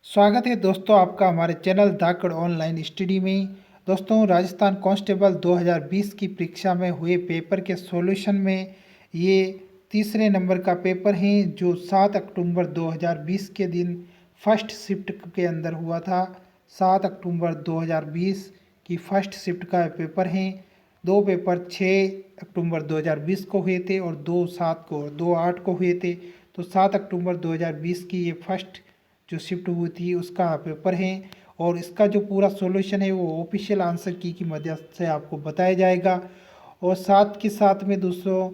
स्वागत है दोस्तों आपका हमारे चैनल धाकड़ ऑनलाइन स्टडी में। दोस्तों राजस्थान कांस्टेबल 2020 की परीक्षा में हुए पेपर के सॉल्यूशन में ये तीसरे नंबर का पेपर है जो 7 अक्टूबर 2020 के दिन फर्स्ट शिफ्ट के अंदर हुआ था। 7 अक्टूबर 2020 की फर्स्ट शिफ्ट का पेपर है। दो पेपर 6 अक्टूबर 2020 को हुए थे और 2/7 को 2/8 को हुए थे। तो 7 अक्टूबर 2020 की ये फर्स्ट जो शिफ्ट हुई थी उसका पेपर है और इसका जो पूरा सॉल्यूशन है वो ऑफिशियल आंसर की मदद से आपको बताया जाएगा। और साथ के साथ में दोस्तों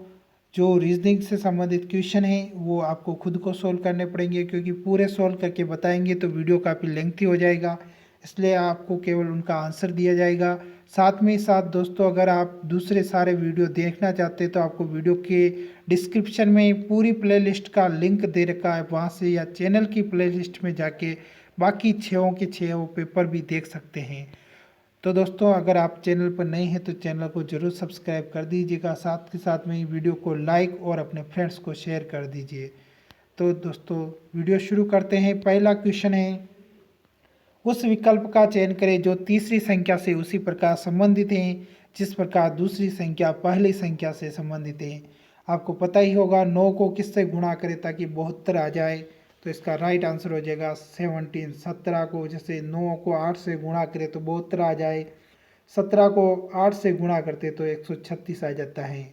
जो रीजनिंग से संबंधित क्वेश्चन है वो आपको खुद को सॉल्व करने पड़ेंगे, क्योंकि पूरे सॉल्व करके बताएंगे तो वीडियो काफ़ी लेंथी हो जाएगा, इसलिए आपको केवल उनका आंसर दिया जाएगा। साथ में साथ दोस्तों अगर आप दूसरे सारे वीडियो देखना चाहते हैं तो आपको वीडियो के डिस्क्रिप्शन में पूरी प्लेलिस्ट का लिंक दे रखा है, वहाँ से या चैनल की प्लेलिस्ट में जाके बाकी 6 के 6 पेपर भी देख सकते हैं। तो दोस्तों अगर आप चैनल पर नए हैं तो चैनल को ज़रूर सब्सक्राइब कर दीजिएगा, साथ के साथ में वीडियो को लाइक और अपने फ्रेंड्स को शेयर कर दीजिए। तो दोस्तों वीडियो शुरू करते हैं। पहला क्वेश्चन है, उस विकल्प का चयन करें जो तीसरी संख्या से उसी प्रकार संबंधित है जिस प्रकार दूसरी संख्या पहली संख्या से संबंधित है। आपको पता ही होगा 9 को किससे गुणा करें ताकि 72 आ जाए, तो इसका राइट आंसर हो जाएगा 17। 17 को जैसे 9 को 8 से गुणा करें तो 72 आ जाए, 17 को 8 से गुणा करते तो 136 आ जाता है।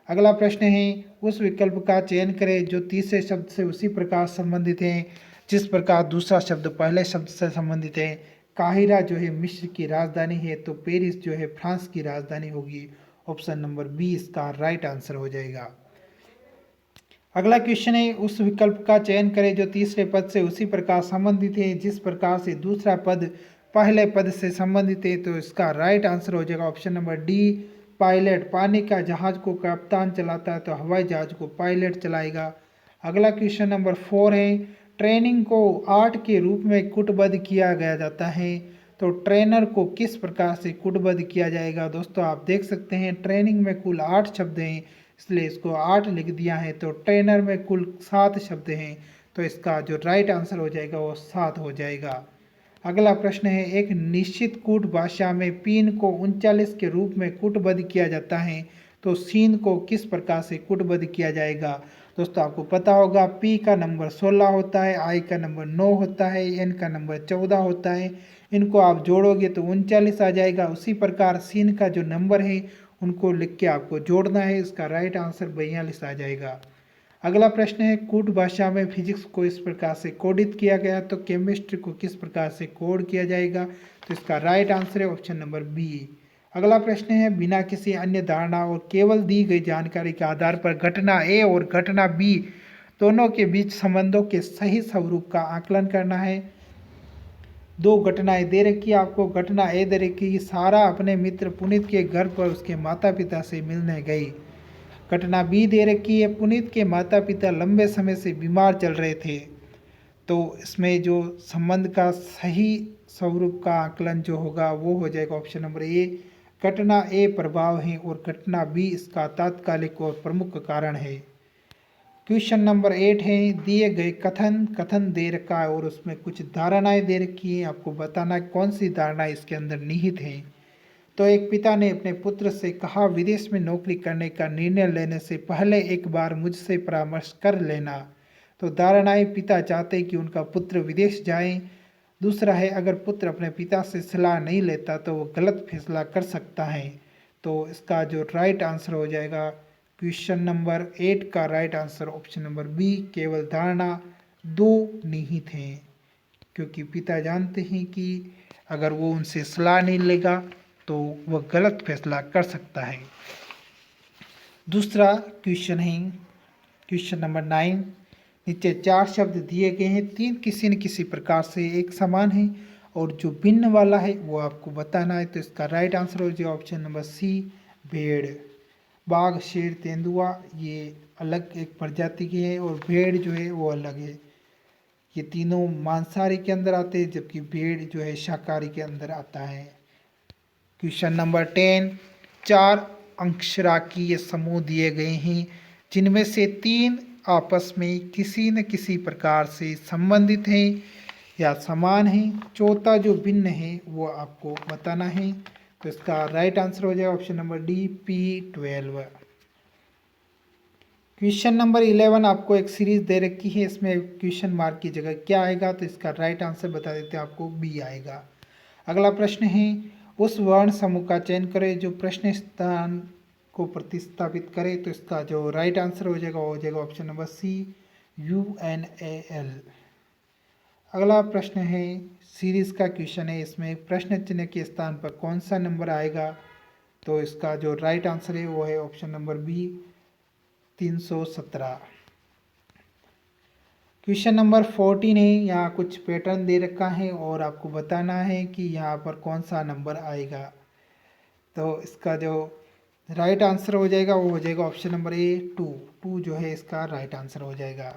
अगला प्रश्न है, उस विकल्प का चयन करें जो तीसरे शब्द से उसी प्रकार संबंधित है जिस प्रकार दूसरा शब्द पहले शब्द से संबंधित है। काहिरा जो है मिस्र की राजधानी है तो पेरिस जो है फ्रांस की राजधानी होगी। ऑप्शन नंबर बी इसका राइट आंसर हो जाएगा। अगला क्वेश्चन है, उस विकल्प का चयन करें जो तीसरे पद से उसी प्रकार संबंधित है जिस प्रकार से दूसरा पद पहले पद से संबंधित है, तो इसका राइट आंसर हो जाएगा ऑप्शन नंबर डी पायलट। पानी का जहाज को कप्तान चलाता है तो हवाई जहाज को पायलट चलाएगा। अगला क्वेश्चन नंबर 4 है, ट्रेनिंग को आर्ट के रूप में कुटबद्ध किया गया जाता है तो ट्रेनर को किस प्रकार से कुटबद्ध किया जाएगा। दोस्तों आप देख सकते हैं ट्रेनिंग में कुल 8 शब्द हैं, इसलिए इसको 8 लिख दिया है। तो ट्रेनर में कुल 7 शब्द हैं, तो इसका जो राइट आंसर हो जाएगा वो 7 हो जाएगा। अगला प्रश्न है, एक निश्चित कूट भाषा में पीन को 39 के रूप में कूटबद्ध किया जाता है तो सीन को किस प्रकार से कूटबद्ध किया जाएगा। दोस्तों आपको पता होगा पी का नंबर 16 होता है, आई का नंबर 9 होता है, एन का नंबर 14 होता है। इनको आप जोड़ोगे तो 39 आ जाएगा। उसी प्रकार सीन का जो नंबर है उनको लिख के आपको जोड़ना है, इसका राइट आंसर 42 आ जाएगा। अगला प्रश्न है, कूट भाषा में फिजिक्स को इस प्रकार से कोडित किया गया तो केमिस्ट्री को किस प्रकार से कोड किया जाएगा, तो इसका राइट आंसर है ऑप्शन नंबर बी। अगला प्रश्न है, बिना किसी अन्य धारणा और केवल दी गई जानकारी के आधार पर घटना ए और घटना बी दोनों के बीच संबंधों के सही स्वरूप का आकलन करना है। दो घटनाएं दे रखी है आपको। घटना ए दे रखी कि सारा अपने मित्र पुनीत के घर पर उसके माता पिता से मिलने गई। घटना बी दे रखी है, पुनीत के माता पिता लंबे समय से बीमार चल रहे थे। तो इसमें जो संबंध का सही स्वरूप का आकलन जो होगा वो हो जाएगा ऑप्शन नंबर ए। घटना ए प्रभाव है और घटना बी इसका तात्कालिक और प्रमुख कारण है। क्वेश्चन नंबर 8 है, दिए गए कथन कथन दे रखा है और उसमें कुछ धारणाएं दे रखी है, आपको बताना है कौन सी धारणा इसके अंदर निहित है। तो एक पिता ने अपने पुत्र से कहा, विदेश में नौकरी करने का निर्णय लेने से पहले एक बार मुझसे परामर्श कर लेना। तो धारणाएं, पिता चाहते कि उनका पुत्र विदेश जाए। दूसरा है, अगर पुत्र अपने पिता से सलाह नहीं लेता तो वो गलत फैसला कर सकता है। तो इसका जो राइट आंसर हो जाएगा क्वेश्चन नंबर 8 का right answer option number B, केवल धारणा 2 निहित हैं, क्योंकि पिता जानते हैं कि अगर वो उनसे सलाह नहीं लेगा तो वह गलत फैसला कर सकता है। दूसरा क्वेश्चन है क्वेश्चन नंबर 9, नीचे 4 शब्द दिए गए हैं, 3 किसी न किसी प्रकार से एक समान है और जो भिन्न वाला है वो आपको बताना है। तो इसका राइट आंसर हो जाएगा ऑप्शन नंबर सी, भेड़। बाघ, शेर, तेंदुआ ये अलग एक प्रजाति के हैं और भेड़ जो है वो अलग है। ये तीनों मांसाहारी के अंदर आते हैं जबकि भेड़ जो है शाकाहारी के अंदर आता है। क्वेश्चन नंबर 10, 4 अक्षराकीय समूह दिए गए हैं जिनमें से 3 आपस में किसी न किसी प्रकार से संबंधित हैं। या समान है। चौथा जो भिन्न है वो आपको बताना है। तो इसका राइट आंसर हो जाएगा option number D P12। Question number 11 आपको एक सीरीज दे रखी है, इसमें क्वेश्चन मार्क की जगह क्या आएगा, तो इसका राइट आंसर बता देते हैं आपको बी आएगा। अगला प्रश्न है उस वर्ण समूह का चयन करें जो प्रश्न स्थान को प्रतिस्थापित करे। तो इसका जो राइट आंसर हो जाएगा ऑप्शन नंबर सी UNAL। अगला प्रश्न है सीरीज का क्वेश्चन है, इसमें प्रश्न चिन्ह के स्थान पर कौन सा नंबर आएगा। तो इसका जो राइट आंसर है वो है option number B 317। Question number 14 है, यहाँ कुछ पैटर्न दे रखा है और आपको बताना है कि यहाँ पर कौन सा नंबर आएगा। तो इसका जो राइट आंसर हो जाएगा वो हो जाएगा ऑप्शन नंबर ए 2 जो है इसका राइट आंसर हो जाएगा।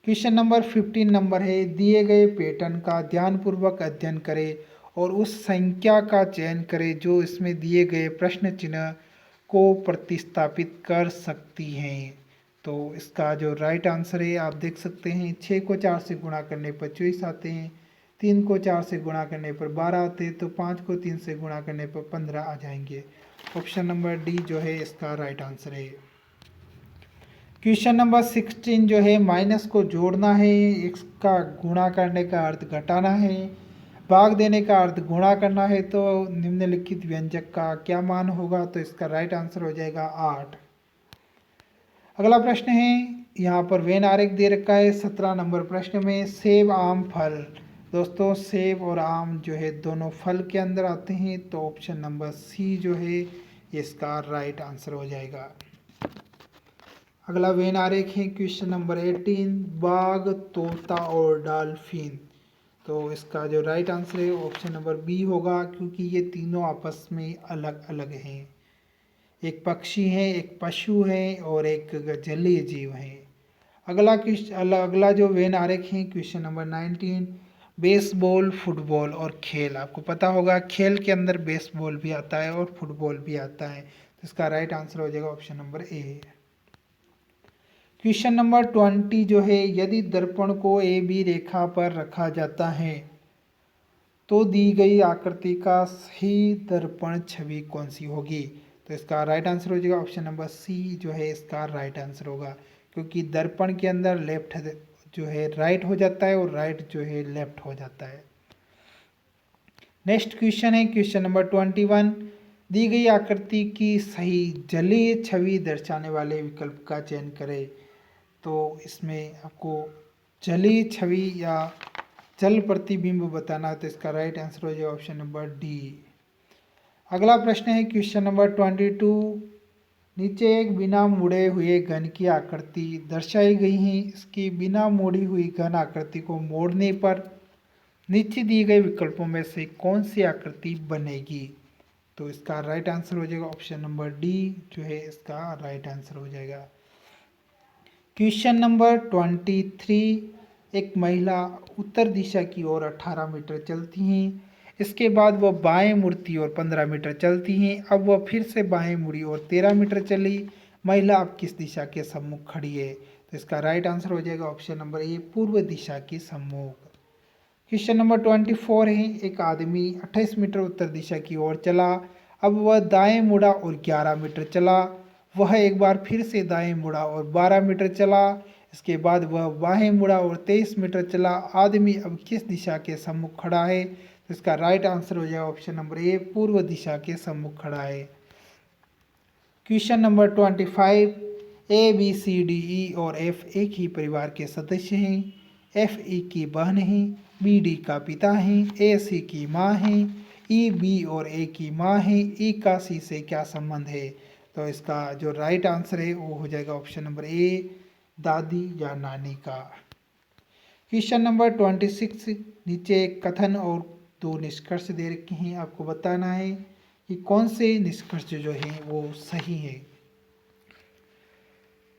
क्वेश्चन नंबर 15 नंबर है दिए गए पैटर्न का ध्यानपूर्वक अध्ययन करें और उस संख्या का चयन करें जो इसमें दिए गए प्रश्न चिन्ह को प्रतिस्थापित कर सकती हैं। तो इसका जो राइट आंसर है आप देख सकते हैं 6 को 4 से गुणा करने पर 24 आते हैं, 3 को 4 से गुणा करने पर 12 आते हैं, तो 5 को 3 से गुणा करने पर 15 आ जाएंगे। ऑप्शन नंबर डी जो है इसका राइट आंसर है। क्वेश्चन नंबर 16 जो है माइनस को जोड़ना है, इसका गुणा करने का अर्थ घटाना है, भाग देने का अर्थ गुणा करना है, तो निम्नलिखित व्यंजक का क्या मान होगा। तो इसका राइट आंसर हो जाएगा 8। अगला प्रश्न है यहाँ पर वेन आरेख दे रखा है 17 नंबर प्रश्न में सेब आम फल। दोस्तों सेब और आम जो है दोनों फल के अंदर आते हैं, तो ऑप्शन नंबर सी जो है इसका राइट आंसर हो जाएगा। अगला वेन आरेख है क्वेश्चन नंबर 18 बाघ तोता और डॉल्फिन। तो इसका जो राइट आंसर है ऑप्शन नंबर बी होगा, क्योंकि ये तीनों आपस में अलग अलग हैं। एक पक्षी है, एक पशु है और एक जलीय जीव है। अगला जो वेन आरेख है क्वेश्चन नंबर 19 बेसबॉल फुटबॉल और खेल। आपको पता होगा खेल के अंदर बेसबॉल भी आता है और फुटबॉल भी आता है, तो इसका राइट आंसर हो जाएगा ऑप्शन नंबर ए। क्वेश्चन नंबर 20 जो है यदि दर्पण को ए बी रेखा पर रखा जाता है तो दी गई आकृति का सही दर्पण छवि कौन सी होगी। तो इसका राइट आंसर हो जाएगा ऑप्शन नंबर सी जो है इसका राइट आंसर होगा, क्योंकि दर्पण के अंदर लेफ्ट जो है राइट हो जाता है और राइट जो है लेफ्ट हो जाता है। नेक्स्ट क्वेश्चन है क्वेश्चन नंबर 21 दी गई आकृति की सही जलीय छवि दर्शाने वाले विकल्प का चयन करें। तो इसमें आपको जलीय छवि या जल प्रतिबिंब बताना है, तो इसका राइट आंसर हो जाएगा ऑप्शन नंबर डी। अगला प्रश्न है क्वेश्चन नंबर 22 नीचे एक बिना मुड़े हुए घन की आकृति दर्शाई गई है, इसकी बिना मोड़ी हुई घन आकृति को मोड़ने पर नीचे दिए गए विकल्पों में से कौन सी आकृति बनेगी। तो इसका राइट आंसर हो जाएगा ऑप्शन नंबर डी जो है इसका राइट आंसर हो जाएगा। क्वेश्चन नंबर 23 एक महिला उत्तर दिशा की ओर 18 मीटर चलती हैं, इसके बाद वह बाएं मुड़ती और 15 मीटर चलती हैं, अब वह फिर से बाएं मुड़ी और 13 मीटर चली, महिला अब किस दिशा के सम्मुख खड़ी है। तो इसका राइट आंसर हो जाएगा ऑप्शन नंबर ए पूर्व दिशा के सम्मुख। क्वेश्चन नंबर 24 है एक आदमी 28 मीटर उत्तर दिशा की ओर चला, अब वह दाएं मुड़ा और 11 मीटर चला, वह एक बार फिर से दाएं मुड़ा और 12 मीटर चला, इसके बाद वह बाएं मुड़ा और 23 मीटर चला, आदमी अब किस दिशा के सम्मुख खड़ा है। तो इसका राइट आंसर हो जाएगा ऑप्शन नंबर ए पूर्व दिशा के सम्मुख खड़ा है। Question number 25 A B C D E और एफ एक ही परिवार के सदस्य हैं, एफ ई की बहन है, बी डी का पिता है, ए सी की माँ है, ई बी और ए की माँ है, ई का सी से क्या संबंध है। तो इसका जो राइट आंसर है वो हो जाएगा ऑप्शन नंबर ए दादी या नानी का। क्वेश्चन नंबर 26 नीचे एक कथन और 2 निष्कर्ष दे रखे हैं, आपको बताना है कि कौन से निष्कर्ष जो हैं वो सही है।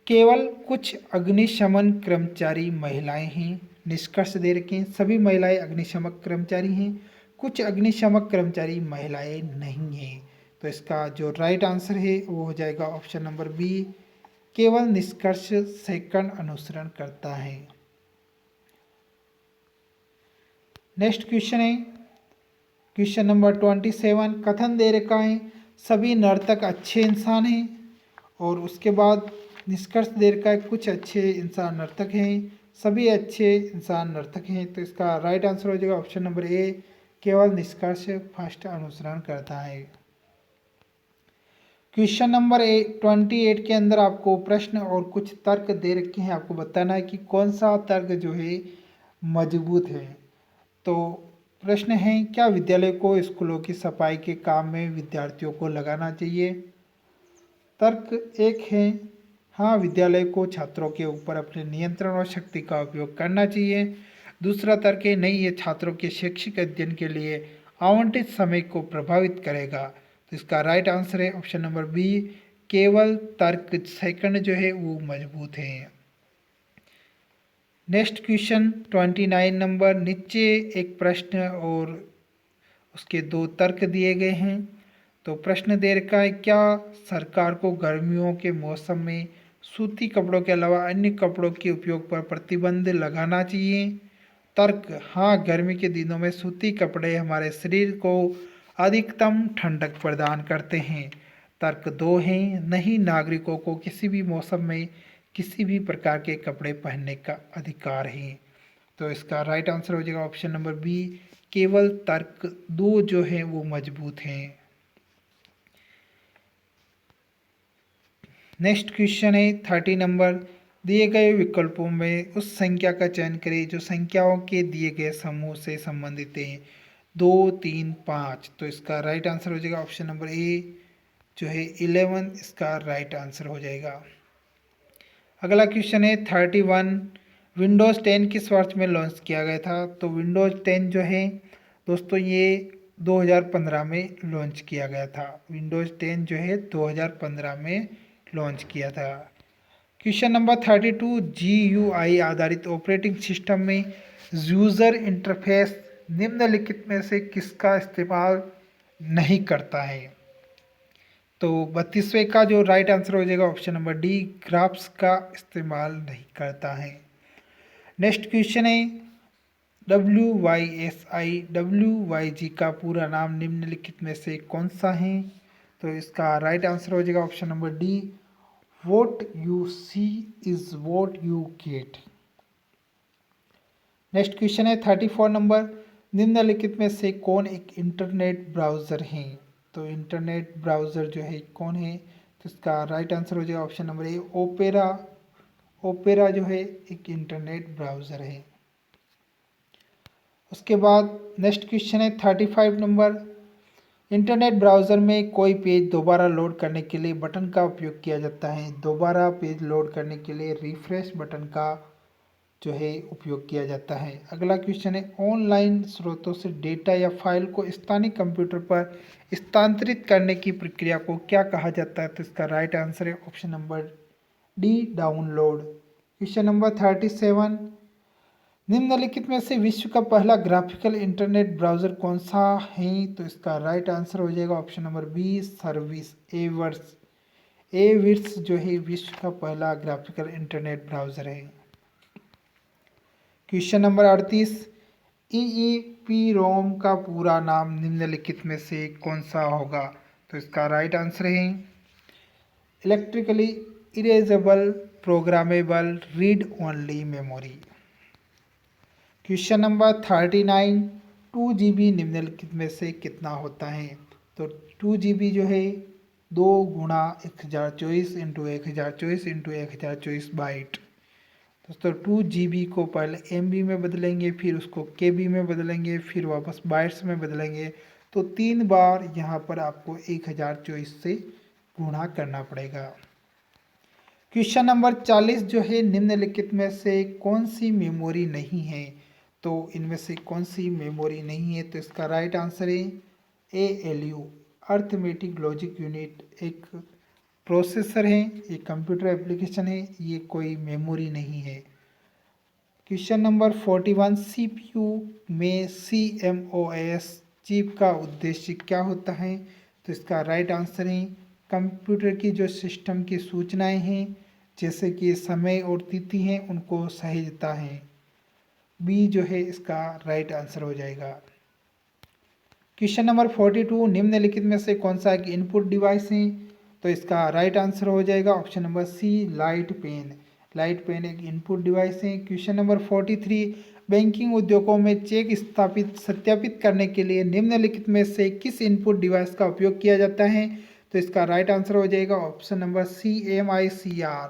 केवल कुछ अग्निशमन कर्मचारी महिलाएं हैं, निष्कर्ष दे रखे हैं सभी महिलाएं अग्निशमन कर्मचारी हैं, कुछ अग्निशमन कर्मचारी महिलाएं नहीं हैं। तो इसका जो राइट आंसर है वो हो जाएगा ऑप्शन नंबर बी केवल निष्कर्ष सेकंड अनुसरण करता है। नेक्स्ट क्वेश्चन है क्वेश्चन नंबर 27, कथन दे रखा है सभी नर्तक अच्छे इंसान हैं, और उसके बाद निष्कर्ष दे रखा है कुछ अच्छे इंसान नर्तक हैं, सभी अच्छे इंसान नर्तक हैं। तो इसका राइट आंसर हो जाएगा ऑप्शन नंबर ए, केवल निष्कर्ष फर्स्ट अनुसरण करता है। क्वेश्चन नंबर 28 के अंदर आपको प्रश्न और कुछ तर्क दे रखे हैं, आपको बताना है कि कौन सा तर्क जो है मजबूत है। तो प्रश्न है, क्या विद्यालय को स्कूलों की सफाई के काम में विद्यार्थियों को लगाना चाहिए? तर्क एक है, हाँ विद्यालय को छात्रों के ऊपर अपने नियंत्रण और शक्ति का उपयोग करना चाहिए। दूसरा तर्क है, नहीं ये छात्रों के शैक्षिक अध्ययन के लिए आवंटित समय को प्रभावित करेगा। तो इसका राइट आंसर है ऑप्शन नंबर बी, केवल तर्क सेकंड जो है वो मजबूत है। नेक्स्ट क्वेश्चन 29 नंबर, नीचे एक प्रश्न और उसके दो तर्क दिए गए हैं। तो प्रश्न दे रखा है, क्या सरकार को गर्मियों के मौसम में सूती कपड़ों के अलावा अन्य कपड़ों के उपयोग पर प्रतिबंध लगाना चाहिए? तर्क, हाँ गर्मी के दिनों में सूती कपड़े हमारे शरीर को अधिकतम ठंडक प्रदान करते हैं। तर्क दो हैं, नहीं नागरिकों को किसी भी मौसम में किसी भी प्रकार के कपड़े पहनने का अधिकार है। तो इसका राइट आंसर हो जाएगा ऑप्शन नंबर बी, केवल तर्क दो जो है वो मजबूत हैं। नेक्स्ट क्वेश्चन है 30 नंबर, दिए गए विकल्पों में उस संख्या का चयन करें जो संख्याओं के दिए गए समूह से संबंधित है, 2, 3, 5। तो इसका राइट आंसर हो जाएगा ऑप्शन नंबर ए जो है 11, इसका राइट आंसर हो जाएगा। अगला क्वेश्चन है 31, विंडोज़ 10 किस वर्ष में लॉन्च किया गया था? तो विंडोज़ 10 जो है दोस्तों ये 2015 में लॉन्च किया गया था। विंडोज़ 10 जो है 2015 में लॉन्च किया था। क्वेश्चन नंबर 32, GUI आधारित ऑपरेटिंग सिस्टम में यूज़र इंटरफेस निम्नलिखित में से किसका इस्तेमाल नहीं करता है? तो 32वें का जो राइट आंसर हो जाएगा ऑप्शन नंबर डी, ग्राफ्स का इस्तेमाल नहीं करता है। नेक्स्ट क्वेश्चन है WYSI का पूरा नाम निम्नलिखित में से कौन सा है? तो इसका राइट आंसर हो जाएगा option number D, what you see is what you get. Next question है 34 नंबर, निम्नलिखित में से कौन एक इंटरनेट ब्राउज़र है? तो इंटरनेट ब्राउज़र जो है कौन है? तो इसका राइट आंसर हो जाएगा ऑप्शन नंबर ए, ओपेरा। ओपेरा जो है एक इंटरनेट ब्राउज़र है। उसके बाद नेक्स्ट क्वेश्चन है 35 नंबर, इंटरनेट ब्राउज़र में कोई पेज दोबारा लोड करने के लिए बटन का उपयोग किया जाता है। दोबारा पेज लोड करने के लिए रिफ्रेश बटन का जो है उपयोग किया जाता है। अगला क्वेश्चन है, ऑनलाइन स्रोतों से डेटा या फाइल को स्थानीय कंप्यूटर पर स्थानांतरित करने की प्रक्रिया को क्या कहा जाता है? तो इसका राइट आंसर है option number D, download. Question number 37, निम्नलिखित में से विश्व का पहला ग्राफिकल इंटरनेट ब्राउज़र कौन सा है? तो इसका राइट आंसर हो जाएगा ऑप्शन नंबर बी, सर्विस एवर्स। एविर्स जो है विश्व का पहला ग्राफिकल इंटरनेट ब्राउज़र है। क्वेश्चन नंबर 38, EEPROM का पूरा नाम निम्नलिखित में से कौन सा होगा? तो इसका राइट आंसर है electrically erasable programmable read only memory. Question number 39, 2GB निम्नलिखित में से कितना होता है? तो 2GB जो है 2 गुणा 1024 इंटू 1024 इंटू 1024 बाइट। दोस्तों 2GB को पहले MB में बदलेंगे, फिर उसको KB में बदलेंगे, फिर वापस बाइट्स में बदलेंगे। तो 3 बार यहाँ पर आपको 1024 से गुणा करना पड़ेगा। क्वेश्चन नंबर 40 जो है, निम्नलिखित में से कौन सी मेमोरी नहीं है? तो इनमें से कौन सी मेमोरी नहीं है? तो इसका राइट आंसर है ALU, अर्थमेटिक लॉजिक यूनिट। एक प्रोसेसर है, ये कंप्यूटर एप्लीकेशन है, ये कोई मेमोरी नहीं है। क्वेश्चन नंबर 41, CPU में CMOS चिप का उद्देश्य क्या होता है? तो इसका राइट आंसर है कंप्यूटर की जो सिस्टम की सूचनाएं हैं जैसे कि समय और तिथि हैं उनको सहेजता है। बी जो है इसका राइट आंसर हो जाएगा। क्वेश्चन नंबर 42, निम्नलिखित में से कौन सा एक इनपुट डिवाइस है? तो इसका राइट आंसर हो जाएगा option number C, light pen. Light pen एक इनपुट डिवाइस है। क्वेश्चन नंबर 43, बैंकिंग उद्योगों में चेक सत्यापित करने के लिए निम्नलिखित में से किस इनपुट डिवाइस का उपयोग किया जाता है? तो इसका राइट आंसर हो जाएगा option number C, MICR।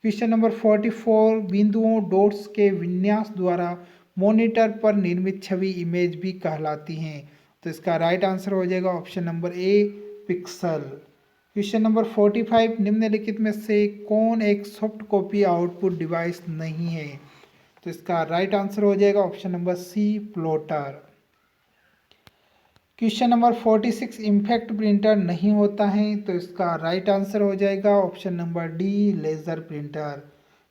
Question number 44, बिंदुओं डॉट्स के विन्यास द्वारा मॉनिटर पर निर्मित छवि इमेज भी कहलाती हैं। तो इसका राइट आंसर हो जाएगा ऑप्शन नंबर ए, पिक्सल। क्वेश्चन नंबर 45, निम्नलिखित में से कौन एक सॉफ्ट कॉपी आउटपुट डिवाइस नहीं है? तो इसका राइट आंसर हो जाएगा option number C, plotter. Question number 46, impact printer नहीं होता है, तो इसका राइट आंसर हो जाएगा option number D, laser printer.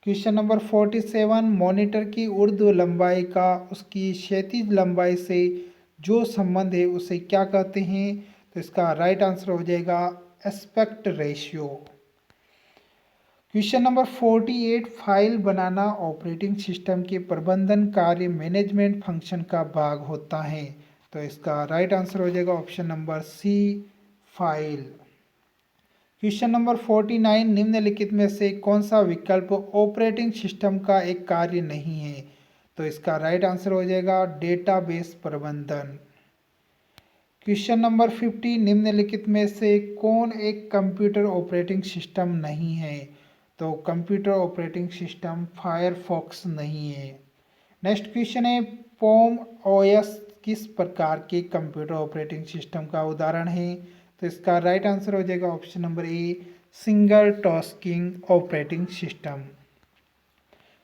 Question number 47, monitor की ऊर्ध्व लंबाई का उसकी क्षैतिज लंबाई से जो संबंध है उसे क्या कहते हैं? तो इसका राइट आंसर हो जाएगा aspect ratio. Question number 48, file बनाना ऑपरेटिंग सिस्टम के प्रबंधन कार्य मैनेजमेंट फंक्शन का भाग होता है। तो इसका राइट आंसर हो जाएगा option number C, file. Question number 49, निम्नलिखित में से कौन सा विकल्प ऑपरेटिंग सिस्टम का एक कार्य नहीं है? तो इसका राइट आंसर हो जाएगा डेटाबेस प्रबंधन। क्वेश्चन नंबर 50, निम्नलिखित में से कौन एक कंप्यूटर ऑपरेटिंग सिस्टम नहीं है? तो कंप्यूटर ऑपरेटिंग सिस्टम फायरफॉक्स नहीं है। नेक्स्ट क्वेश्चन है, पोम OS किस प्रकार के कंप्यूटर ऑपरेटिंग सिस्टम का उदाहरण है? तो इसका राइट आंसर हो जाएगा ऑप्शन नंबर ए, single tasking operating system.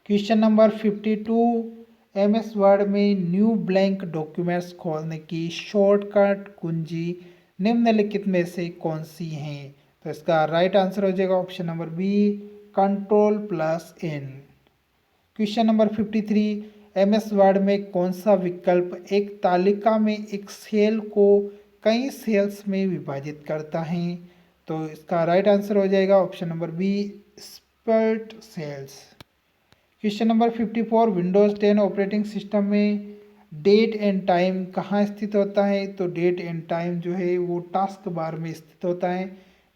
Question number 52, MS Word में न्यू ब्लैंक डॉक्यूमेंट्स खोलने की शॉर्टकट कुंजी निम्नलिखित में से कौन सी हैं? तो इसका राइट आंसर हो जाएगा option number B, Ctrl+N। Question number 53, MS Word में कौन सा विकल्प एक तालिका में एक सेल को कई सेल्स में विभाजित करता है? तो इसका राइट आंसर हो जाएगा option number B, split cells. Question number 54, Windows 10 operating system में डेट एंड टाइम कहाँ स्थित होता है? तो डेट एंड टाइम जो है वो टास्क बार में स्थित होता है।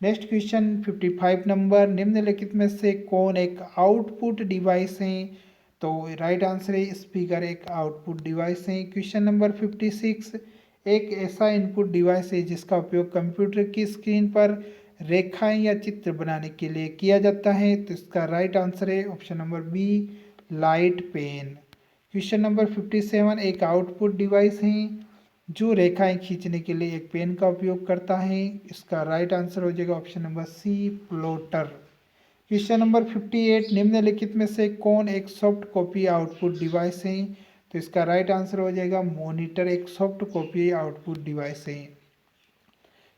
नेक्स्ट क्वेश्चन 55 नंबर, निम्नलिखित में से कौन एक आउटपुट डिवाइस है? तो राइट आंसर है स्पीकर एक आउटपुट डिवाइस है। क्वेश्चन नंबर 56, एक ऐसा इनपुट डिवाइस है जिसका उपयोग कंप्यूटर की स्क्रीन पर रेखाएं या चित्र बनाने के लिए किया जाता है। तो इसका राइट आंसर है option number B, light pen. Question number 57, एक आउटपुट डिवाइस है जो रेखाएं खींचने के लिए एक पेन का उपयोग करता है। इसका राइट आंसर हो जाएगा option number C, plotter. Question number 58, निम्नलिखित में से कौन एक सॉफ्ट कॉपी आउटपुट डिवाइस है? तो इसका राइट आंसर हो जाएगा मॉनिटर एक सॉफ्ट कॉपी आउटपुट डिवाइस है।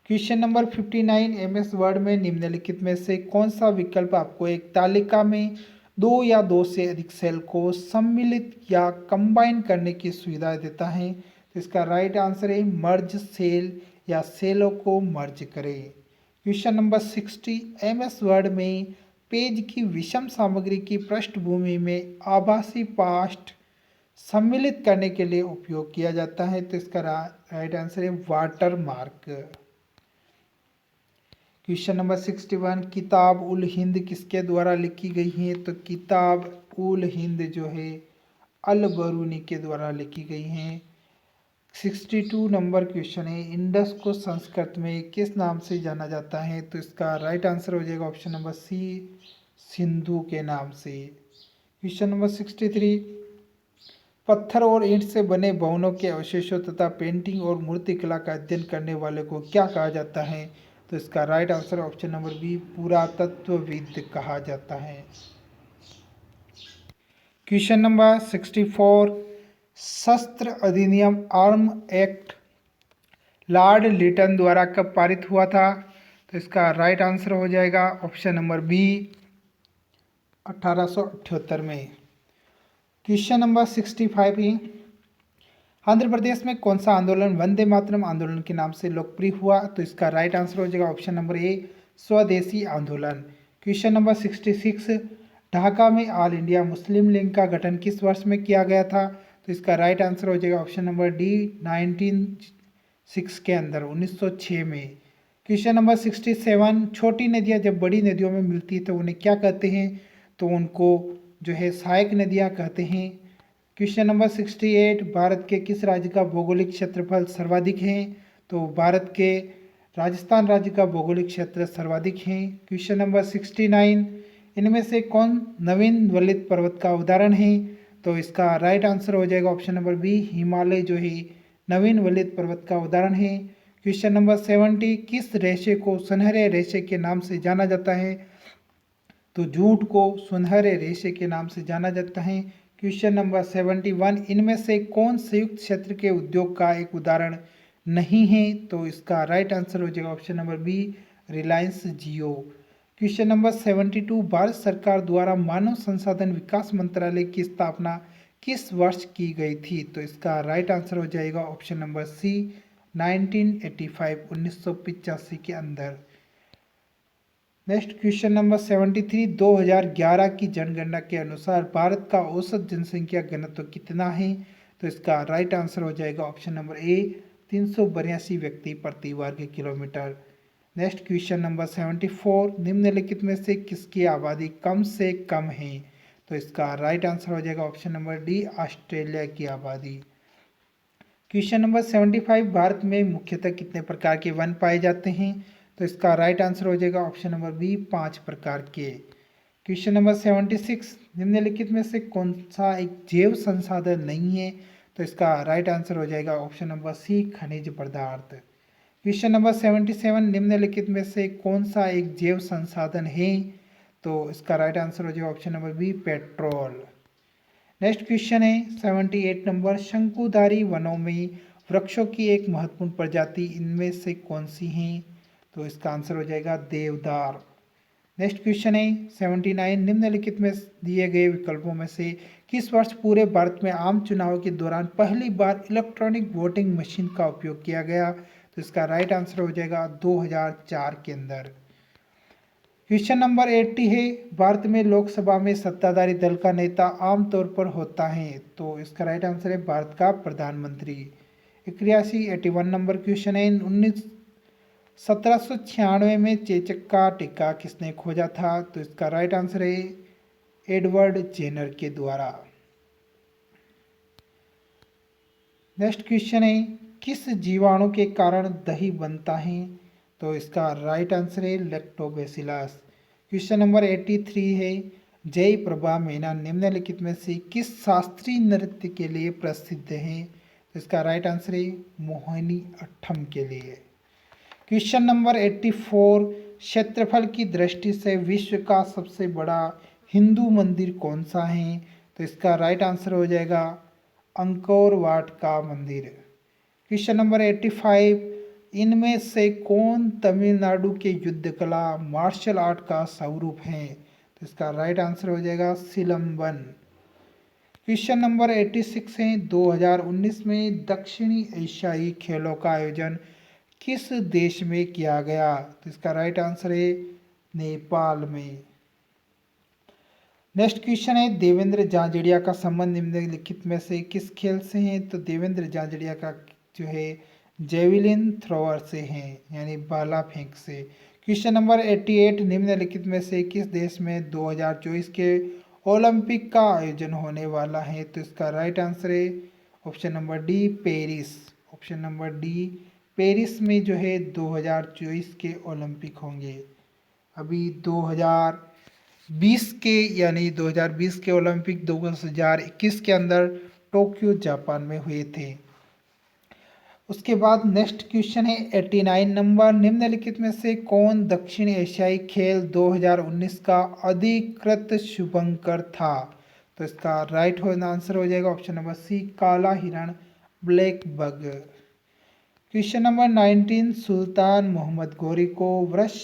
क्वेश्चन नंबर 59, MS वर्ड में निम्नलिखित में से कौन सा विकल्प आपको एक तालिका में दो या दो से अधिक सेल को सम्मिलित या कंबाइन करने की सुविधा देता है? तो इसका राइट आंसर है मर्ज सेल या सेलों को मर्ज करें। क्वेश्चन नंबर 60, MS वर्ड में पेज की विषम सामग्री की पृष्ठभूमि में आभासी पास्ट सम्मिलित करने के लिए उपयोग किया जाता है। तो इसका राइट आंसर है वाटर मार्क। क्वेश्चन नंबर 61, किताब उल हिंद किसके द्वारा लिखी गई है? तो किताब उल हिंद जो है अल बरूनी के द्वारा लिखी गई हैं। 62 नंबर क्वेश्चन है, इंडस को संस्कृत में किस नाम से जाना जाता है? तो इसका राइट आंसर हो जाएगा ऑप्शन नंबर सी, सिंधु के नाम से। क्वेश्चन नंबर 63, पत्थर और ईंट से बने भवनों के अवशेषों तथा पेंटिंग और मूर्तिकला का अध्ययन करने वाले को क्या कहा जाता है? तो इसका right answer option number B, पुरातत्वविद कहा जाता है। क्वेश्चन नंबर 64, शस्त्र अधिनियम आर्म एक्ट लॉर्ड लिटन द्वारा कब पारित हुआ था? तो इसका राइट आंसर हो जाएगा ऑप्शन नंबर बी, 1878 में। क्वेश्चन नंबर 65 है, आंध्र प्रदेश में कौन सा आंदोलन वंदे मातरम आंदोलन के नाम से लोकप्रिय हुआ? तो इसका राइट आंसर हो जाएगा ऑप्शन नंबर ए, स्वदेशी आंदोलन। क्वेश्चन नंबर 66, ढाका में ऑल इंडिया मुस्लिम लीग का गठन किस वर्ष में किया गया था? तो इसका राइट आंसर हो जाएगा ऑप्शन नंबर डी 1906 के अंदर 1906 में। क्वेश्चन नंबर 67, छोटी नदियाँ जब बड़ी नदियों में मिलती है तो उन्हें क्या कहते हैं? तो उनको जो है सहायक नदियाँ कहते हैं। क्वेश्चन नंबर 68, भारत के किस राज्य का भौगोलिक क्षेत्रफल सर्वाधिक है? तो भारत के राजस्थान राज्य का भौगोलिक क्षेत्र सर्वाधिक है। क्वेश्चन नंबर 69, इनमें से कौन नवीन वलित पर्वत का उदाहरण है? तो इसका राइट आंसर हो जाएगा ऑप्शन नंबर बी, हिमालय जो है नवीन वलित पर्वत का उदाहरण है। क्वेश्चन नंबर 70, किस रेशे को सुनहरे रेशे के नाम से जाना जाता है? तो जूट को सुनहरे रेशे के नाम से जाना जाता है। क्वेश्चन नंबर 71, इनमें से कौन संयुक्त क्षेत्र के उद्योग का एक उदाहरण नहीं है? तो इसका राइट आंसर हो जाएगा ऑप्शन नंबर बी, रिलायंस जियो। क्वेश्चन नंबर 72, भारत सरकार द्वारा मानव संसाधन विकास मंत्रालय की स्थापना किस वर्ष की गई थी? तो इसका राइट आंसर हो जाएगा ऑप्शन नंबर सी, 1985 1985 के अंदर। नेक्स्ट क्वेश्चन नंबर 73, 2011 की जनगणना के अनुसार भारत का औसत जनसंख्या घनत्व कितना है? तो इसका राइट आंसर हो जाएगा ऑप्शन नंबर ए, 382 व्यक्ति प्रति वर्ग किलोमीटर। नेक्स्ट क्वेश्चन नंबर 74, निम्नलिखित में से किसकी आबादी कम से कम है? तो इसका राइट आंसर हो जाएगा ऑप्शन नंबर डी, ऑस्ट्रेलिया की आबादी। क्वेश्चन नंबर 75, भारत में मुख्यतः कितने प्रकार के वन पाए जाते हैं? तो इसका राइट आंसर हो जाएगा ऑप्शन नंबर बी, 5 प्रकार के। क्वेश्चन नंबर 76, निम्नलिखित में से कौन सा एक जैव संसाधन नहीं है? तो इसका राइट आंसर हो जाएगा ऑप्शन नंबर सी, खनिज पदार्थ। क्वेश्चन नंबर 77, निम्नलिखित में से कौन सा एक जैव संसाधन है? तो इसका राइट आंसर हो जाएगा option number B, petrol. Next question है 78 नंबर, शंकुधारी वनों में वृक्षों की एक महत्वपूर्ण प्रजाति इनमें से कौन सी है? तो इसका आंसर हो जाएगा देवदार। नेक्स्ट क्वेश्चन है 79, निम्नलिखित में दिए गए विकल्पों में से किस वर्ष पूरे भारत में आम चुनाव के दौरान पहली बार इलेक्ट्रॉनिक वोटिंग मशीन का उपयोग किया गया? तो इसका राइट आंसर हो जाएगा 2004 के अंदर। क्वेश्चन नंबर 80 है, भारत में लोकसभा में सत्ताधारी दल का नेता आमतौर पर होता है? तो इसका राइट आंसर है भारत का प्रधानमंत्री। 81 नंबर क्वेश्चन है, 1796 में चेचक का टीका किसने खोजा था? तो इसका राइट आंसर है एडवर्ड जेनर के द्वारा। नेक्स्ट क्वेश्चन है, किस जीवाणु के कारण दही बनता है? तो इसका राइट आंसर है लैक्टोबैसिलस। क्वेश्चन नंबर 83 है, जय प्रभा मेनन निम्नलिखित में से किस शास्त्रीय नृत्य के लिए प्रसिद्ध है? तो इसका राइट आंसर है मोहिनी अट्टम के लिए। क्वेश्चन नंबर 84, क्षेत्रफल की दृष्टि से विश्व का सबसे बड़ा हिंदू मंदिर कौन सा है? तो इसका राइट आंसर हो जाएगा अंकोर वाट का मंदिर। क्वेश्चन नंबर 85, इनमें से कौन तमिलनाडु के युद्ध कला मार्शल आर्ट का स्वरूप है? तो इसका राइट आंसर हो जाएगा सिलंबन। क्वेश्चन नंबर 86 है, 2019 में दक्षिणी एशियाई खेलों का आयोजन किस देश में किया गया? तो इसका राइट आंसर है नेपाल में। नेक्स्ट क्वेश्चन है, देवेंद्र झांझड़िया का संबंध निम्नलिखित में से किस खेल से है? तो देवेंद्र झांझड़िया का जो है जेवलिन थ्रोअर से है, यानी भाला फेंक से। क्वेश्चन नंबर 88, निम्नलिखित में से किस देश में 2024 के ओलंपिक का आयोजन होने वाला है? तो इसका राइट आंसर है option number D, Paris. Option number D, Paris में जो है 2024 के ओलंपिक होंगे। अभी 2020 के यानी 2020 के ओलंपिक 2021 के अंदर टोक्यो जापान में हुए थे। उसके बाद नेक्स्ट क्वेश्चन है 89 नंबर, निम्नलिखित में से कौन दक्षिण एशियाई खेल 2019 का अधिकृत शुभंकर था? तो इसका राइट आंसर हो जाएगा ऑप्शन नंबर सी, काला हिरण, ब्लैक बग। क्वेश्चन नंबर 19, सुल्तान मोहम्मद गौरी को वर्ष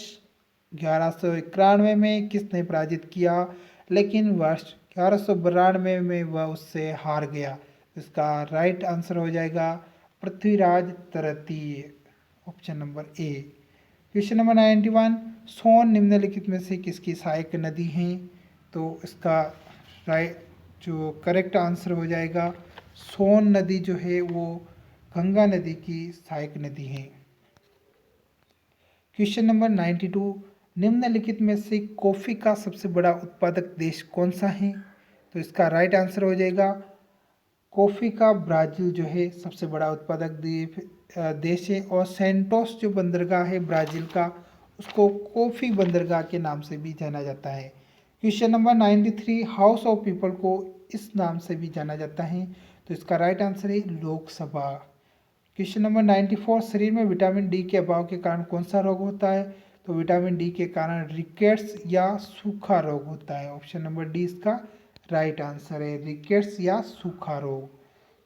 1191 में किसने पराजित किया, लेकिन वर्ष 1192 में वह उससे हार गया? इसका राइट आंसर हो जाएगा पृथ्वीराज तृतीय। ऑप्शन नंबर ए। क्वेश्चन नंबर 91, सोन निम्नलिखित में से किसकी सहायक नदी है? तो इसका राइट जो करेक्ट आंसर हो जाएगा सोन नदी जो है वो गंगा नदी की सहायक नदी है। क्वेश्चन नंबर 92, निम्नलिखित में से कॉफ़ी का सबसे बड़ा उत्पादक देश कौन सा है? तो इसका राइट आंसर हो जाएगा कॉफ़ी का ब्राज़ील जो है सबसे बड़ा उत्पादक देश है। और सेंटोस जो बंदरगाह है ब्राज़ील का, उसको कॉफ़ी बंदरगाह के नाम से भी जाना जाता है। Question number 93, house of people को इस नाम से भी जाना जाता है। तो इसका राइट आंसर है लोकसभा। क्वेश्चन नंबर 94, शरीर में विटामिन डी के अभाव के कारण कौन सा रोग होता है? तो विटामिन डी के कारण रिकेट्स या सूखा रोग होता है। ऑप्शन नंबर डी इसका राइट आंसर है, रिकेट्स या सूखा रोग।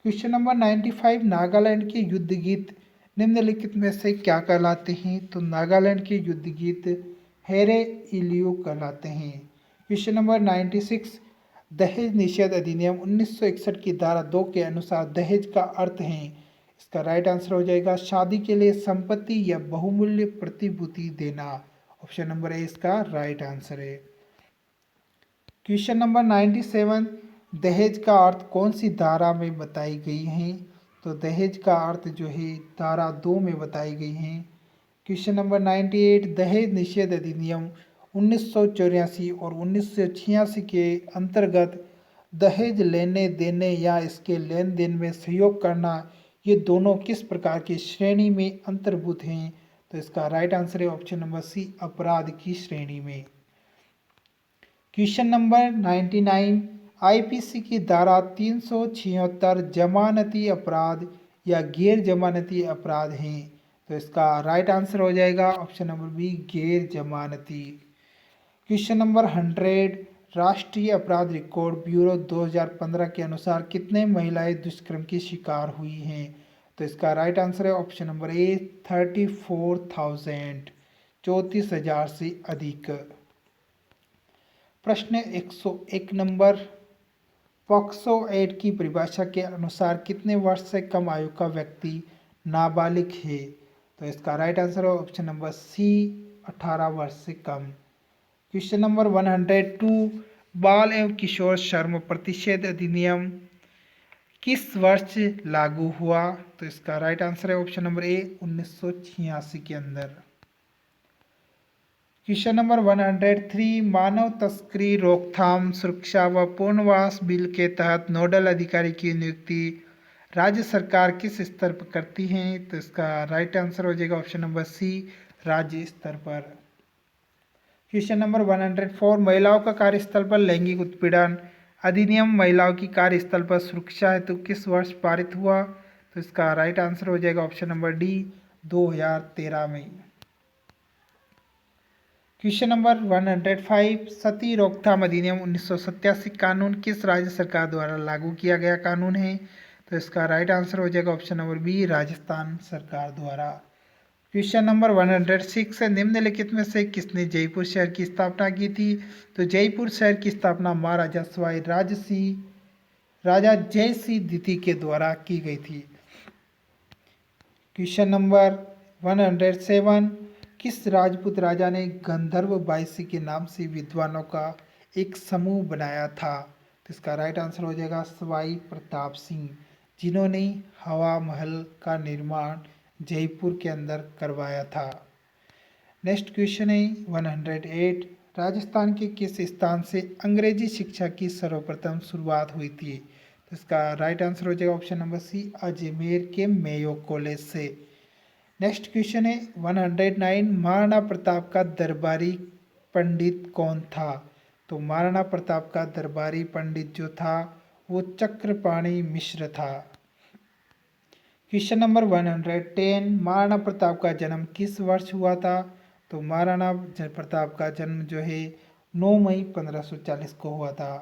क्वेश्चन नंबर 95, नागालैंड के युद्ध गीत निम्नलिखित में से क्या कहलाते हैं? तो नागालैंड के युद्ध गीत हेरे इलियो कहलाते हैं। क्वेश्चन नंबर 96, दहेज निषेध अधिनियम 1961 की धारा 2 के अनुसार दहेज का अर्थ है। इसका राइट आंसर हो जाएगा शादी के लिए संपत्ति या बहुमूल्य प्रतिभूति देना। ऑप्शन नंबर ए इसका राइट आंसर है। क्वेश्चन नंबर 97, दहेज का अर्थ कौन सी धारा में बताई गई है? तो दहेज का अर्थ जो है धारा 2 में बताई गई है। क्वेश्चन नंबर 98, दहेज निषेध अधिनियम 1984 और 1986 के अंतर्गत दहेज लेने देने या इसके लेन देन में सहयोग करना, ये दोनों किस प्रकार की श्रेणी में अंतर्भूत हैं? तो इसका राइट आंसर है ऑप्शन नंबर सी, अपराध की श्रेणी में। क्वेश्चन नंबर 99, आईपीसी की धारा 376 जमानती अपराध या गैर जमानती अपराध हैं। तो इसका राइट आंसर हो जाएगा ऑप्शन नंबर बी, गैर जमानती। क्वेश्चन नंबर 100, राष्ट्रीय अपराध रिकॉर्ड ब्यूरो 2015 के अनुसार कितने महिलाएं दुष्कर्म की शिकार हुई हैं? तो इसका राइट आंसर है ऑप्शन नंबर ए, 34,000, 34,000 से अधिक। प्रश्न 101 नंबर, पॉक्सो एक्ट की परिभाषा के अनुसार कितने वर्ष से कम आयु का व्यक्ति नाबालिग है? तो इसका राइट आंसर है ऑप्शन नंबर सी, 18 वर्ष से कम। क्वेश्चन नंबर 102, बाल एवं किशोर श्रम प्रतिषेध अधिनियम किस वर्ष लागू हुआ? तो इसका राइट आंसर है ऑप्शन नंबर ए, 1986 के अंदर। क्वेश्चन नंबर 103, मानव तस्करी रोकथाम सुरक्षा व पुनर्वास बिल के तहत नोडल अधिकारी की नियुक्ति राज्य सरकार किस स्तर पर करती है? तो इसका राइट आंसर हो जाएगा ऑप्शन नंबर सी, राज्य स्तर पर। क्वेश्चन नंबर 104, महिलाओं का कार्यस्थल पर लैंगिक उत्पीड़न अधिनियम महिलाओं की कार्यस्थल पर सुरक्षा हेतु किस वर्ष पारित हुआ? तो इसका राइट आंसर हो जाएगा ऑप्शन नंबर डी, 2013 में। क्वेश्चन नंबर 105, सती रोकथाम अधिनियम 1987 कानून किस राज्य सरकार द्वारा लागू किया गया कानून है? तो इसका राइट आंसर हो जाएगा ऑप्शन नंबर बी, राजस्थान सरकार द्वारा। क्वेश्चन नंबर 106, निम्नलिखित में से किसने जयपुर शहर की स्थापना की थी? तो जयपुर शहर की स्थापना महाराजा सवाई राजा जय सिंह द्वितीय के द्वारा की गई थी। क्वेश्चन नंबर 107, किस राजपूत राजा ने गंधर्व बाईसी के नाम से विद्वानों का एक समूह बनाया था? तो इसका राइट आंसर हो जाएगा सवाई प्रताप सिंह, जिन्होंने हवा महल का निर्माण जयपुर के अंदर करवाया था। नेक्स्ट क्वेश्चन है 108, राजस्थान के किस स्थान से अंग्रेजी शिक्षा की सर्वप्रथम शुरुआत हुई थी? तो इसका राइट आंसर हो जाएगा ऑप्शन नंबर सी, अजमेर के मेयो कॉलेज से। नेक्स्ट क्वेश्चन है 109, महाराणा प्रताप का दरबारी पंडित कौन था? तो महाराणा प्रताप का दरबारी पंडित जो था वो चक्रपाणि मिश्र था। क्वेश्चन नंबर 110, महाराणा प्रताप का जन्म किस वर्ष हुआ था? तो महाराणा प्रताप का जन्म जो है 9 मई 1540 को हुआ था।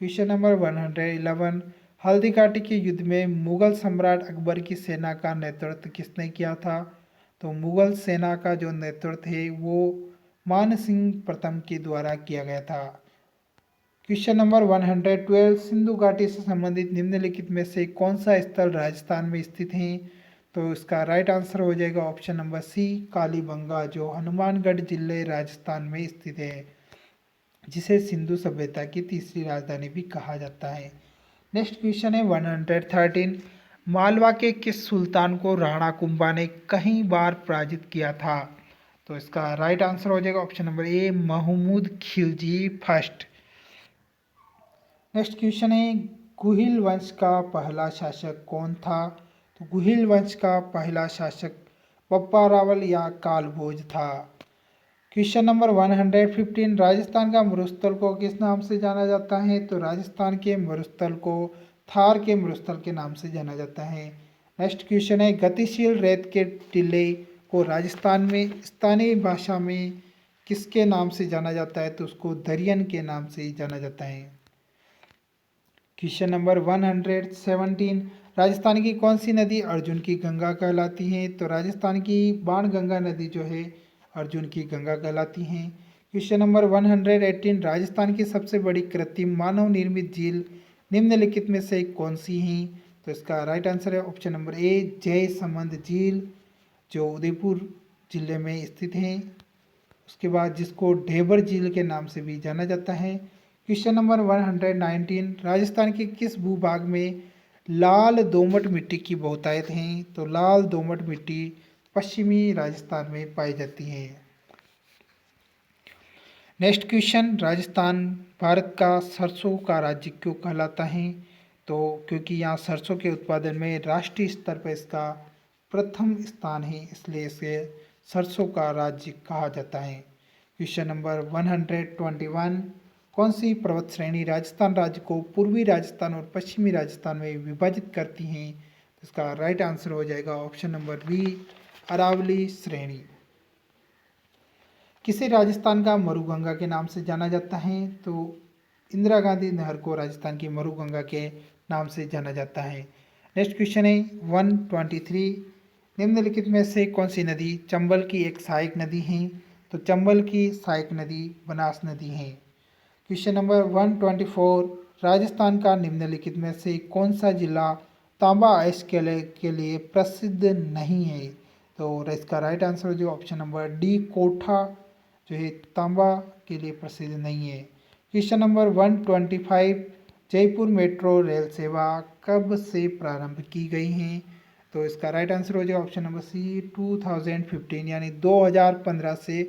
क्वेश्चन नंबर 111, हल्दी घाटी के युद्ध में मुगल सम्राट अकबर की सेना का नेतृत्व किसने किया था? तो मुगल सेना का जो नेतृत्व है वो मान सिंह प्रथम के द्वारा किया गया था। क्वेश्चन नंबर 112, सिंधु घाटी से संबंधित निम्नलिखित में से कौन सा स्थल राजस्थान में स्थित है? तो इसका राइट आंसर हो जाएगा ऑप्शन नंबर सी, कालीबंगा, जो हनुमानगढ़ जिले राजस्थान में स्थित है, जिसे सिंधु सभ्यता की तीसरी राजधानी भी कहा जाता है। नेक्स्ट क्वेश्चन है 113। मालवा के किस सुल्तान को राणा कुंभा ने कई बार पराजित किया था? तो इसका राइट आंसर हो जाएगा option number A, Mahmud Khilji first. Next question है गुहिल वंश का पहला शासक कौन था? तो गुहिल वंश का पहला शासक बप्पा रावल या कालभोज था। Question number 115। राजस्थान का मरुस्थल को किस नाम से जाना जाता है? तो राजस्थान के मरुस्थल को थार के मरुस्थल के नाम से जाना जाता है। नेक्स्ट क्वेश्चन है गतिशील रेत के टीले को राजस्थान में स्थानीय भाषा में किसके नाम से जाना जाता है? तो उसको दरियन के नाम से जाना जाता है। Question number 117। राजस्थान की कौन सी नदी अर्जुन की गंगा कहलाती है? तो राजस्थान की बाणगंगा नदी जो है अर्जुन की गंगा कहलाती हैं। Question number 118। राजस्थान की सबसे बड़ी कृत्रिम मानव निर्मित झील निम्नलिखित में से कौन सी हैं? तो इसका राइट आंसर है ऑप्शन नंबर ए, जय समंद झील, जो उदयपुर जिले में स्थित है। उसके बाद जिसको ढेबर झील के नाम से भी जाना जाता है। Question number 119। राजस्थान के किस भूभाग में लाल दोमट मिट्टी की बहुतायत हैं? तो लाल दोमट मिट्टी पश्चिमी राजस्थान में पाई जाती है। नेक्स्ट क्वेश्चन, राजस्थान भारत का सरसों का राज्य क्यों कहलाता है? तो क्योंकि यहाँ सरसों के उत्पादन में राष्ट्रीय स्तर पर इसका प्रथम स्थान है, इसलिए इसे सरसों का राज्य कहा जाता है। Question number 121। कौन सी पर्वत श्रेणी राजस्थान राज्य को पूर्वी राजस्थान और पश्चिमी राजस्थान में विभाजित करती हैं? इसका राइट आंसर हो जाएगा ऑप्शन नंबर बी, अरावली श्रेणी। किसे राजस्थान का मरुगंगा के नाम से जाना जाता है? तो इंदिरा गांधी नहर को राजस्थान की मरुगंगा के नाम से जाना जाता है। नेक्स्ट क्वेश्चन है 123। निम्नलिखित में से कौन सी नदी चंबल की एक सहायक नदी है? तो चंबल की सहायक नदी बनास नदी है। Question number 124। राजस्थान का निम्नलिखित में से कौन सा जिला तांबा अयस्क के लिए प्रसिद्ध नहीं है? तो इसका राइट आंसर जो ऑप्शन नंबर डी, कोठा जो है तांबा के लिए प्रसिद्ध नहीं है। Question number 125। Jaipur metro rail सेवा कब से प्रारंभ की गई है? तो इसका राइट आंसर हो जाएगा ऑप्शन नंबर सी, 2015 यानी 2015 से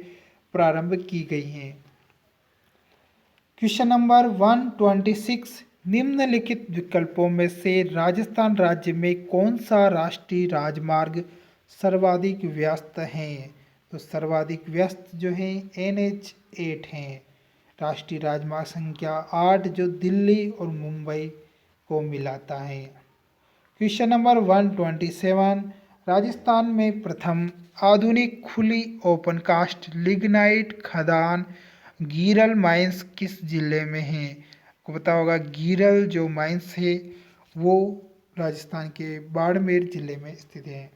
प्रारंभ की गई हैं। Question number 126। निम्नलिखित विकल्पों में से राजस्थान राज्य में कौन सा राष्ट्रीय राजमार्ग सर्वाधिक व्यस्त है? तो सर्वाधिक व्यस्त जो है NH8 हैं, राष्ट्रीय राजमार्ग संख्या 8, जो दिल्ली और मुंबई को मिलाता है। Question number 127। राजस्थान में प्रथम आधुनिक खुली ओपन कास्ट लिग्नाइट खदान गीरल माइंस किस जिले में है? आपको पता होगा गीरल जो माइंस है वो राजस्थान के बाड़मेर जिले में स्थित है।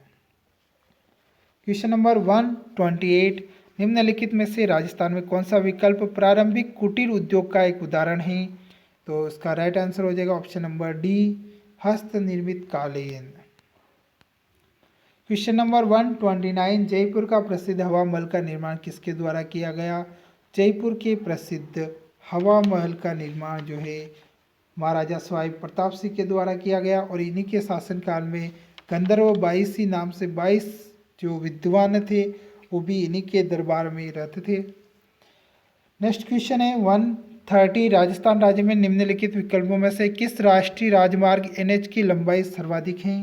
Question number 128। निम्नलिखित में से राजस्थान में कौन सा विकल्प प्रारंभिक कुटीर उद्योग का एक उदाहरण है? तो इसका राइट आंसर हो जाएगा ऑप्शन नंबर डी, हस्त निर्मित कालीन। Question number 129। जयपुर का प्रसिद्ध हवा महल का निर्माण किसके द्वारा किया गया? जयपुर के प्रसिद्ध हवा महल का निर्माण जो है महाराजा सवाई प्रताप सिंह के द्वारा किया गया, और इन्हीं के शासनकाल में गंधर्व 22 नाम से 22 जो विद्वान थे वो भी इन्हीं के दरबार में रहते थे। नेक्स्ट क्वेश्चन है 130। राजस्थान राज्य में निम्नलिखित विकल्पों में से किस राष्ट्रीय राजमार्ग NH की लंबाई सर्वाधिक है?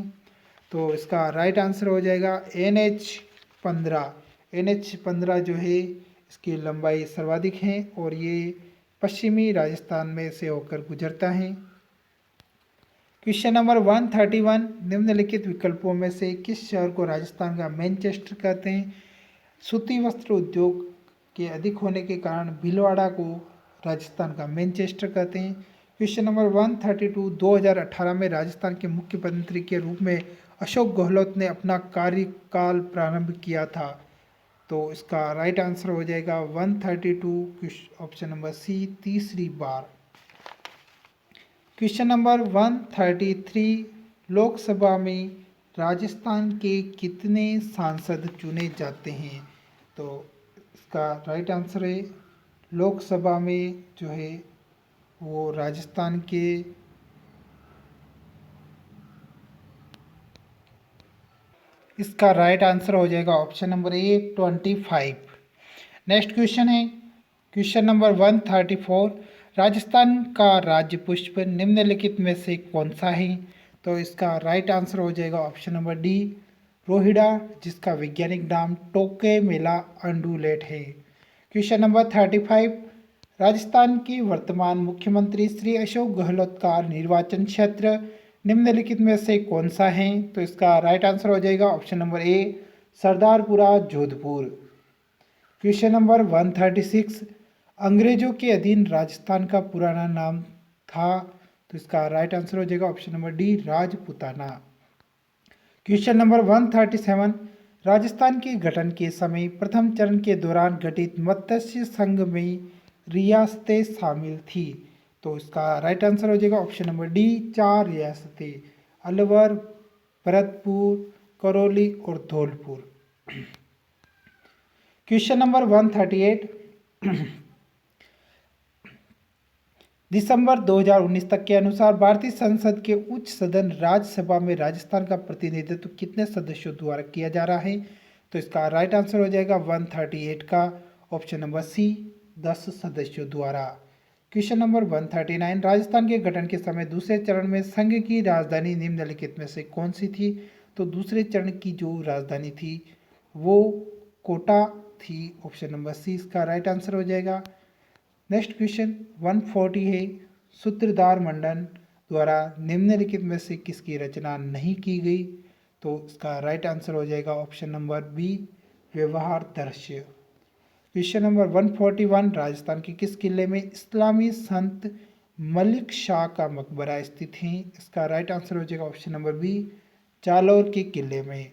तो इसका राइट आंसर हो जाएगा NH15। NH15 जो है इसकी लंबाई सर्वाधिक है और ये पश्चिमी राजस्थान में से होकर गुजरता है। Question number 131। निम्नलिखित विकल्पों में से किस शहर को राजस्थान का मैनचेस्टर कहते हैं? सूती वस्त्र उद्योग के अधिक होने के कारण भीलवाड़ा को राजस्थान का मैनचेस्टर कहते हैं। Question number 132। 2018 में राजस्थान के मुख्यमंत्री के रूप में अशोक गहलोत ने अपना कार्यकाल प्रारंभ किया था, तो इसका राइट आंसर हो जाएगा 132, ऑप्शन नंबर सी, तीसरी बार। Question number 133। लोकसभा में राजस्थान के कितने सांसद चुने जाते हैं? तो इसका राइट आंसर है लोकसभा में जो है वो राजस्थान के इसका राइट आंसर हो जाएगा ऑप्शन नंबर ए 25। नेक्स्ट क्वेश्चन है क्वेश्चन नंबर 134। राजस्थान का राज्य पुष्प निम्नलिखित में से कौन सा है? तो इसका राइट आंसर हो जाएगा ऑप्शन नंबर डी रोहिड़ा, जिसका वैज्ञानिक नाम टोके मेला अंडुलेट है। Question number 35। राजस्थान के वर्तमान मुख्यमंत्री श्री अशोक गहलोत का निर्वाचन क्षेत्र निम्नलिखित में से कौन सा है? तो इसका राइट आंसर हो जाएगा ऑप्शन नंबर ए सरदारपुरा जोधपुर। Question number 136। अंग्रेजों के अधीन राजस्थान का पुराना नाम था? तो इसका राइट आंसर हो जाएगा option number D Rajputana. Question number 137। Rajasthan के गठन के समय प्रथम चरण के दौरान गठित मत्स्य संघ में रियासतें शामिल थी? तो इसका राइट आंसर हो जाएगा ऑप्शन नंबर डी 4 रियासतें, अलवर, भरतपुर, करौली और धौलपुर। Question number 138। दिसंबर 2019 तक के अनुसार भारतीय संसद के उच्च सदन राज्यसभा में राजस्थान का प्रतिनिधित्व कितने सदस्यों द्वारा किया जा रहा है? तो इसका राइट आंसर हो जाएगा 138 का ऑप्शन नंबर सी 10 सदस्यों द्वारा। Question number 139। राजस्थान के गठन के समय दूसरे चरण में संघ की राजधानी निम्नलिखित में से कौन सी थी? तो दूसरे चरण की जो राजधानी थी वो कोटा थी, ऑप्शन नंबर सी इसका राइट आंसर हो जाएगा। नेक्स्ट क्वेश्चन 140 है। सूत्रधार मंडन द्वारा निम्नलिखित में से किसकी रचना नहीं की गई? तो इसका राइट आंसर हो जाएगा ऑप्शन नंबर बी व्यवहार दृश्य। Question number 141। राजस्थान के किस किले में इस्लामी संत मलिक शाह का मकबरा स्थित है? इसका राइट आंसर हो जाएगा ऑप्शन नंबर बी जालौर के किले में।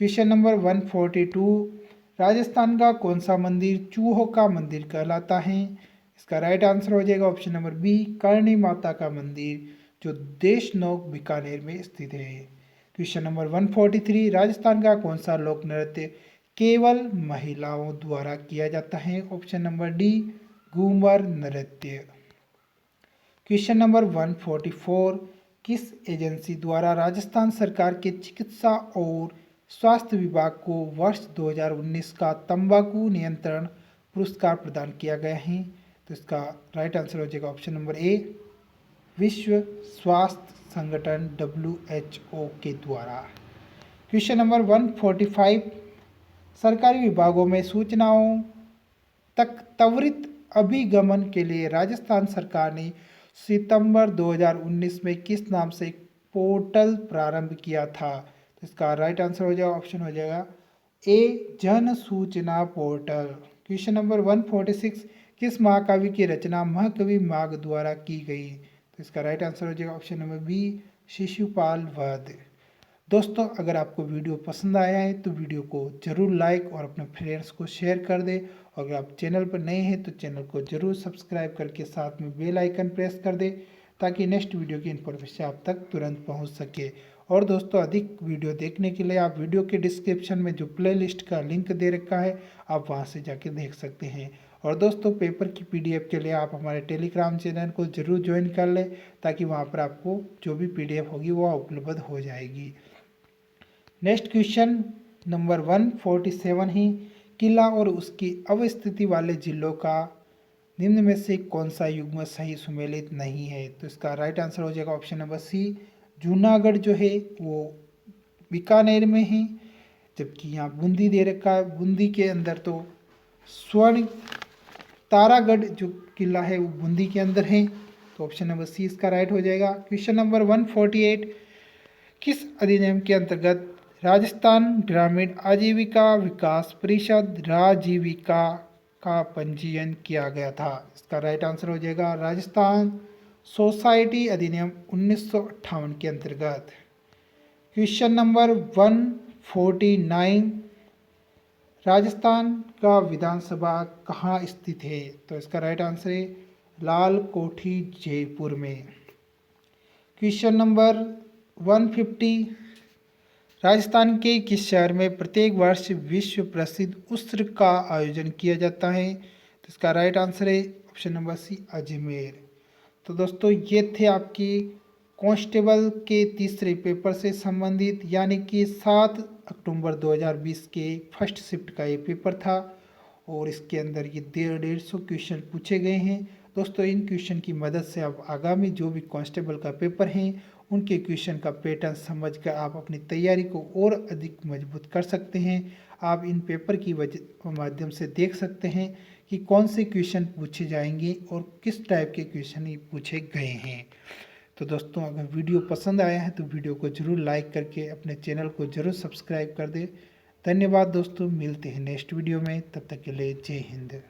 Question number 142। राजस्थान का कौन सा मंदिर चूहों का मंदिर कहलाता है? इसका राइट आंसर हो जाएगा option number B Karni Mata का मंदिर, जो देशनोक बीकानेर में स्थित है। Question number 143। राजस्थान का कौन सा लोक नृत्य केवल महिलाओं द्वारा किया जाता है? ऑप्शन नंबर डी घूमर नृत्य। Question number 144। किस एजेंसी द्वारा राजस्थान सरकार के चिकित्सा और स्वास्थ्य विभाग को वर्ष 2019 का तंबाकू नियंत्रण पुरस्कार प्रदान किया गया है? तो इसका राइट आंसर हो जाएगा ऑप्शन नंबर ए विश्व स्वास्थ्य संगठन WHO के द्वारा। Question number 145। सरकारी विभागों में सूचनाओं तक त्वरित अभिगमन के लिए राजस्थान सरकार ने सितंबर 2019 में किस नाम से एक पोर्टल प्रारंभ किया था? तो इसका राइट आंसर हो जाएगा ऑप्शन हो जाएगा ए जन सूचना पोर्टल। Question number 146। किस महाकाव्य की रचना महाकवि माघ द्वारा की गई? तो इसका राइट आंसर हो जाएगा ऑप्शन नंबर बी शिशुपाल वध। दोस्तों, अगर आपको वीडियो पसंद आया है तो वीडियो को ज़रूर लाइक और अपने फ्रेंड्स को शेयर कर दें। और अगर आप चैनल पर नए हैं तो चैनल को ज़रूर सब्सक्राइब करके साथ में बेल आइकन प्रेस कर दें, ताकि नेक्स्ट वीडियो की इन्फॉर्मेशन आप तक तुरंत पहुंच सके। और दोस्तों, अधिक वीडियो देखने के लिए आप वीडियो के डिस्क्रिप्शन में जो प्लेलिस्ट का लिंक दे रखा है आप वहां से जाके देख सकते हैं। और दोस्तों, पेपर की PDF के लिए आप हमारे टेलीग्राम चैनल को ज़रूर ज्वाइन कर लें, ताकि वहाँ पर आपको जो भी PDF होगी वो उपलब्ध हो जाएगी। नेक्स्ट क्वेश्चन नंबर 147 ही किला और उसकी अवस्थिति वाले जिलों का निम्न में से कौन सा युग्म सही सुमेलित नहीं है? तो इसका राइट आंसर हो जाएगा ऑप्शन नंबर सी जूनागढ़ जो है वो बीकानेर में है, जबकि यहाँ बूंदी दे रखा है। बूंदी के अंदर तो स्वर्ण तारागढ़ जो किला है वो बूंदी के अंदर है, तो ऑप्शन नंबर सी इसका राइट हो जाएगा। Question number 148। किस अधिनियम के अंतर्गत राजस्थान ग्रामीण आजीविका विकास परिषद राजीविका का पंजीयन किया गया था? इसका राइट आंसर हो जाएगा राजस्थान सोसाइटी अधिनियम 1958 के अंतर्गत। Question number 149। राजस्थान का विधानसभा कहाँ स्थित है? तो इसका राइट आंसर है लाल कोठी जयपुर में। Question number 150। राजस्थान के किस शहर में प्रत्येक वर्ष विश्व प्रसिद्ध उस्र का आयोजन किया जाता है? तो इसका राइट आंसर है ऑप्शन नंबर सी अजमेर। तो दोस्तों, ये थे आपकी कांस्टेबल के तीसरे पेपर से संबंधित, यानी कि 7 अक्टूबर 2020 के फर्स्ट शिफ्ट का ये पेपर था और इसके अंदर ये 150 क्वेश्चन पूछे गए हैं। दोस्तों इन क्वेश्चन की मदद से आप आगामी जो भी कांस्टेबल का पेपर हैं उनके क्वेश्चन का पैटर्न समझकर आप अपनी तैयारी को और अधिक मजबूत कर सकते हैं। आप इन पेपर की माध्यम से देख सकते हैं कि कौन से क्वेश्चन पूछे जाएंगे और किस टाइप के क्वेश्चन ही पूछे गए हैं। तो दोस्तों अगर वीडियो पसंद आया है तो वीडियो को ज़रूर लाइक करके अपने चैनल को ज़रूर सब्सक्राइब कर दें। धन्यवाद दोस्तों, मिलते हैं नेक्स्ट वीडियो में, तब तक के लिए जय हिंद।